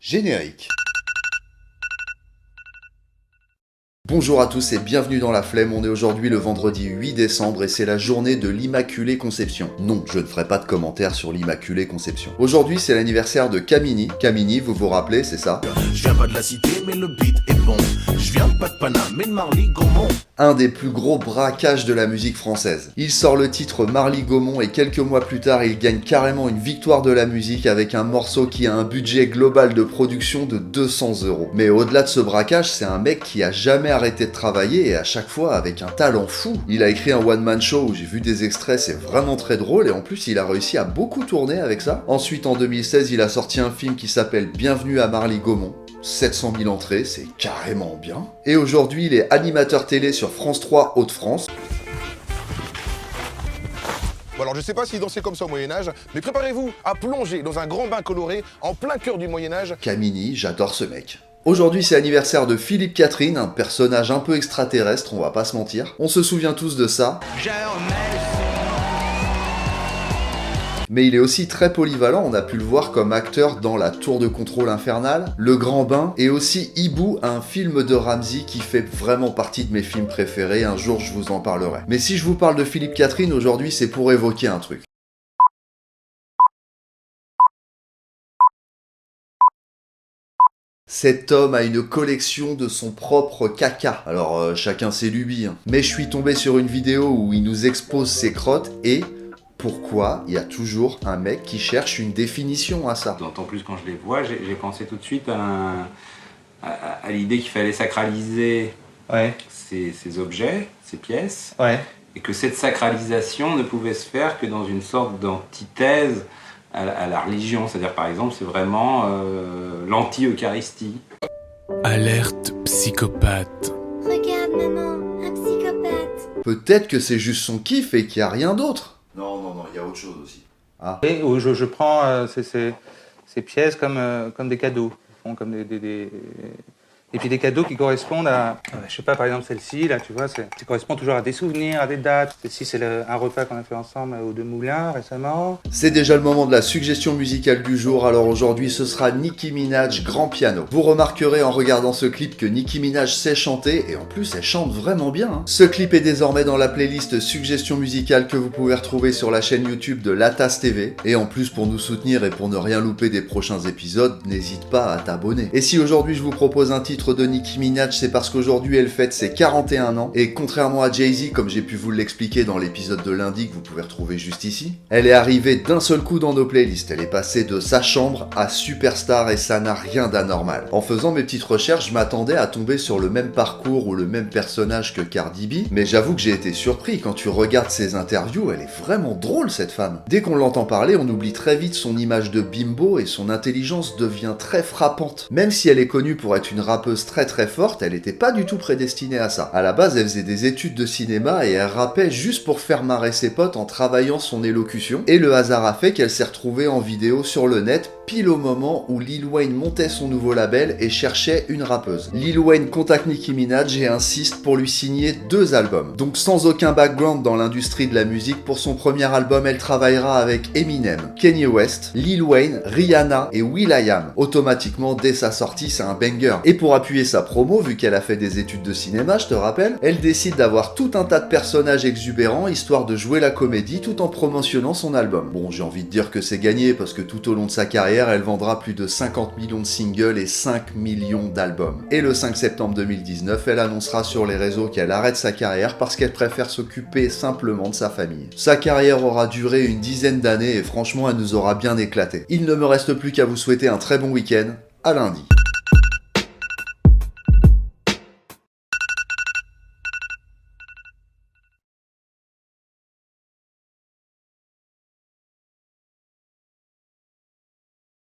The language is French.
Générique. Bonjour à tous et bienvenue dans La Flemme, on est aujourd'hui le vendredi 8 décembre et c'est la journée de l'Immaculée Conception. Non, je ne ferai pas de commentaires sur l'Immaculée Conception. Aujourd'hui c'est l'anniversaire de Camini. Camini, vous vous rappelez, c'est ça? Je viens pas de la cité mais le beat est bon. Je viens pas de Paname mais de Marly-Gaumont. Un des plus gros braquages de la musique française. Il sort le titre Marly-Gaumont et quelques mois plus tard il gagne carrément une victoire de la musique avec un morceau qui a un budget global de production de 200 €. Mais au-delà de ce braquage, c'est un mec qui a jamais arrêté de travailler et à chaque fois avec un talent fou. Il a écrit un one-man show où j'ai vu des extraits, c'est vraiment très drôle et en plus il a réussi à beaucoup tourner avec ça. Ensuite en 2016 il a sorti un film qui s'appelle Bienvenue à Marly-Gaumont. 700 000 entrées, c'est carrément bien. Et aujourd'hui il est animateur télé sur France 3 Hauts-de-France. Bon alors je sais pas s'ils dansaient comme ça au Moyen-Âge, mais préparez-vous à plonger dans un grand bain coloré en plein cœur du Moyen-Âge. Camini, j'adore ce mec. Aujourd'hui c'est l'anniversaire de Philippe Catherine, un personnage un peu extraterrestre, on va pas se mentir. On se souvient tous de ça. Mais il est aussi très polyvalent, on a pu le voir comme acteur dans La Tour de Contrôle Infernale, Le Grand Bain, et aussi Hibou, un film de Ramsey qui fait vraiment partie de mes films préférés, un jour je vous en parlerai. Mais si je vous parle de Philippe Catherine aujourd'hui, c'est pour évoquer un truc. Cet homme a une collection de son propre caca. Alors chacun ses lubies, hein. Mais je suis tombé sur une vidéo où il nous expose ses crottes et... pourquoi il y a toujours un mec qui cherche une définition à ça? D'autant plus quand je les vois, j'ai pensé tout de suite à l'idée qu'il fallait sacraliser ces objets, ces pièces, et que cette sacralisation ne pouvait se faire que dans une sorte d'antithèse à la religion. C'est-à-dire, par exemple, c'est vraiment l'anti-Eucharistie. Alerte psychopathe. Regarde maman, un psychopathe. Peut-être que c'est juste son kiff et qu'il n'y a rien d'autre. Non, il y a autre chose aussi. Ah. Et où je prends ces pièces comme des cadeaux, comme et puis des cadeaux qui correspondent à, je sais pas, par exemple celle-ci, là, tu vois, ça correspond toujours à des souvenirs, à des dates. Celle-ci, c'est un repas qu'on a fait ensemble aux Deux Moulins récemment. C'est déjà le moment de la suggestion musicale du jour, alors aujourd'hui ce sera Nicki Minaj, Grand Piano. Vous remarquerez en regardant ce clip que Nicki Minaj sait chanter, et en plus elle chante vraiment bien. Hein. Ce clip est désormais dans la playlist suggestion musicale que vous pouvez retrouver sur la chaîne YouTube de Latas TV. Et en plus pour nous soutenir et pour ne rien louper des prochains épisodes, n'hésite pas à t'abonner. Et si aujourd'hui je vous propose un titre de Nicki Minaj, c'est parce qu'aujourd'hui elle fête ses 41 ans et contrairement à Jay-Z, comme j'ai pu vous l'expliquer dans l'épisode de lundi que vous pouvez retrouver juste ici, elle est arrivée d'un seul coup dans nos playlists. Elle est passée de sa chambre à superstar et ça n'a rien d'anormal. En faisant mes petites recherches, je m'attendais à tomber sur le même parcours ou le même personnage que Cardi B, mais j'avoue que j'ai été surpris. Quand tu regardes ses interviews, elle est vraiment drôle cette femme. Dès qu'on l'entend parler, on oublie très vite son image de bimbo et son intelligence devient très frappante. Même si elle est connue pour être une rappeuse très forte, elle était pas du tout prédestinée à ça. À la base, elle faisait des études de cinéma et elle rappait juste pour faire marrer ses potes en travaillant son élocution. Et le hasard a fait qu'elle s'est retrouvée en vidéo sur le net pile au moment où Lil Wayne montait son nouveau label et cherchait une rappeuse. Lil Wayne contacte Nicki Minaj et insiste pour lui signer 2 albums. Donc sans aucun background dans l'industrie de la musique, pour son premier album, elle travaillera avec Eminem, Kanye West, Lil Wayne, Rihanna et will.i.am. Automatiquement, dès sa sortie, c'est un banger. Et pour appuyer sa promo, vu qu'elle a fait des études de cinéma, je te rappelle, elle décide d'avoir tout un tas de personnages exubérants, histoire de jouer la comédie tout en promotionnant son album. Bon, j'ai envie de dire que c'est gagné, parce que tout au long de sa carrière, elle vendra plus de 50 millions de singles et 5 millions d'albums. Et le 5 septembre 2019, elle annoncera sur les réseaux qu'elle arrête sa carrière parce qu'elle préfère s'occuper simplement de sa famille. Sa carrière aura duré une dizaine d'années et franchement, elle nous aura bien éclaté. Il ne me reste plus qu'à vous souhaiter un très bon week-end. À lundi.